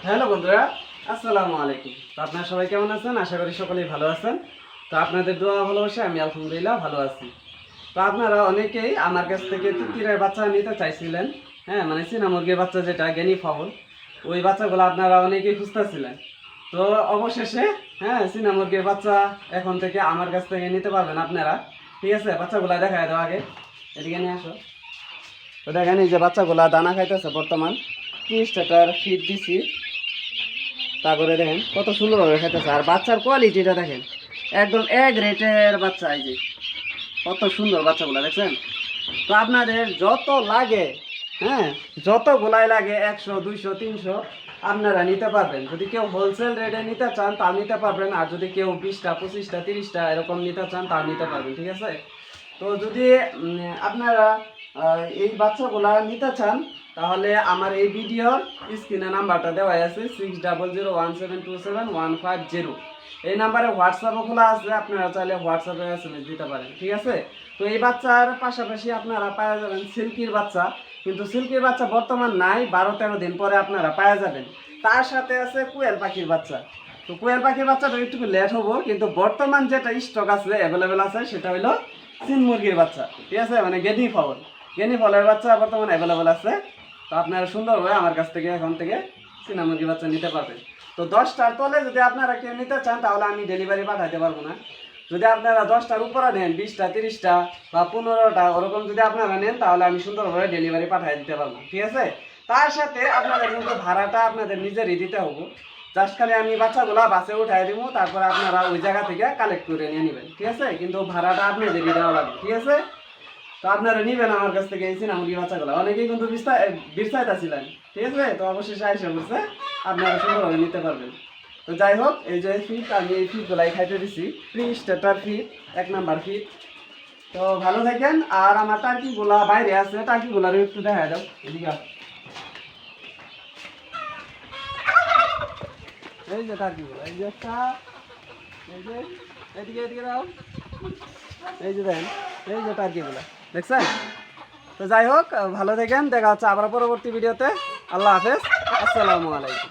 Hello বন্ধুরা, আসসালামু আলাইকুম। তো আপনারা সবাই কেমন আছেন? আশা করি সকলেই ভালো আছেন। তো আপনাদের দোয়া ভালোবাসা আমি আলহামদুলিল্লাহ ভালো আছি। তো আপনারা অনেকেই আমার কাছ থেকে তিতিরের বাচ্চা নিতে চাইছিলেন। হ্যাঁ, মানে চীনা মুরগির বাচ্চা যেটা গেনি ফাউল, ওই বাচ্চাগুলো আপনারা অনেকেই খুঁজতেছিলেন। তো অবশেষে চীনা মুরগির বাচ্চা এখন থেকে আমার কাছ থেকে নিতে পারবেন আপনারা। ঠিক আছে, বাচ্চাগুলা দেখায় দাও আগে, এদিকে নিয়ে আসো। তো দেখেন এই যে বাচ্চাগুলা দানা খাইতেছে বর্তমান 30 টাকার ফিড দিছি। তারপরে দেখেন কত সুন্দরভাবে খাইতেছে, আর বাচ্চার কোয়ালিটিটা দেখেন একদম এক রেটের বাচ্চা। এই যে কত সুন্দর বাচ্চাগুলো দেখছেন। তো আপনাদের যত লাগে, যত গোলাই লাগে 100 200 300 আপনারা নিতে পারবেন। যদি কেউ হোলসেল রেটে নিতে চান তাও নিতে পারবেন, আর যদি কেউ 20টা 25টা 30টা এরকম নিতে চান তাও নিতে পারবেন। ঠিক আছে। তো যদি আপনারা এই বাচ্চাগুলা নিতে চান তাহলে আমার এই ভিডিওর স্ক্রিনে নাম্বারটা দেওয়া আছে 6001727150। এই নাম্বারে হোয়াটসঅ্যাপও খোলা আছে, আপনারা চাইলে হোয়াটসঅ্যাপে SMS দিতে পারেন। ঠিক আছে। তো এই বাচ্চার পাশাপাশি আপনারা পাওয়া যাবেন সিল্কির বাচ্চা, কিন্তু সিল্কির বাচ্চা বর্তমান নাই, 12-13 দিন পরে আপনারা পাওয়া যাবেন। তার সাথে আছে কোয়েল পাখির বাচ্চা। তো কোয়েল পাখির বাচ্চাটা একটু লেট হবো, কিন্তু বর্তমান যেটা স্টক আছে অ্যাভেলেবেল আছে সেটা হলো চীন মুরগির বাচ্চা। ঠিক আছে, মানে গেনি ফাউল, গেনি ফলের বাচ্চা বর্তমানে অ্যাভেলেবেল আছে। তো আপনারা সুন্দরভাবে আমার কাছ থেকে এখন থেকে চীনা মুরগির বাচ্চা নিতে পারবেন। তো 10টার তলে যদি আপনারা কেউ নিতে চান তাহলে আমি ডেলিভারি পাঠাতে পারবো না। যদি আপনারা 10টার উপরে নেন, 20টা 30টা বা 15টা ওরকম যদি আপনারা নেন তাহলে আমি সুন্দরভাবে ডেলিভারি পাঠিয়ে দিতে পারবো। ঠিক আছে। তার সাথে আপনাদের কিন্তু ভাড়াটা আপনাদের নিজেরই দিতে হবে। জাস্ট খালি আমি বাচ্চাগুলা বাসে উঠাই দিব, তারপরে আপনারা ওই জায়গা থেকে কালেক্ট করে নিয়ে নেবেন। ঠিক আছে, কিন্তু ভাড়াটা আপনাদেরই দেওয়া লাগবে। ঠিক আছে। তো আপনারা নিবেন আমার কাছ থেকে এই চীনা মুরগির বাচ্চাগুলো, অনেকেই কিন্তু বিস্তারিত ঠিক আছে। তো অবশেষে আইসা বলছে আপনারা সুন্দরভাবে নিতে পারবেন। তো যাই হোক, এই যে ফিট, আমি এই ফিটগুলাই খাইতে দিছি, pre starter feed, 1 number feed. তো ভালো থাকেন। আর আমার টার্কিগুলা বাইরে আছে, টার্কিগুলার একটু দেখা দাও, এদিকে আসো। এই যে টার্কিগুলো, এই যে একটা, এই যে এদিকে এদিকে দাও, এই যে দেখেন, এই যে টার্কিগুলা দেখছেন। তো যাই হোক, ভালো থাকেন, দেখা হচ্ছে আবার পরবর্তী ভিডিওতে। আল্লাহ হাফেজ, আসসালামু আলাইকুম।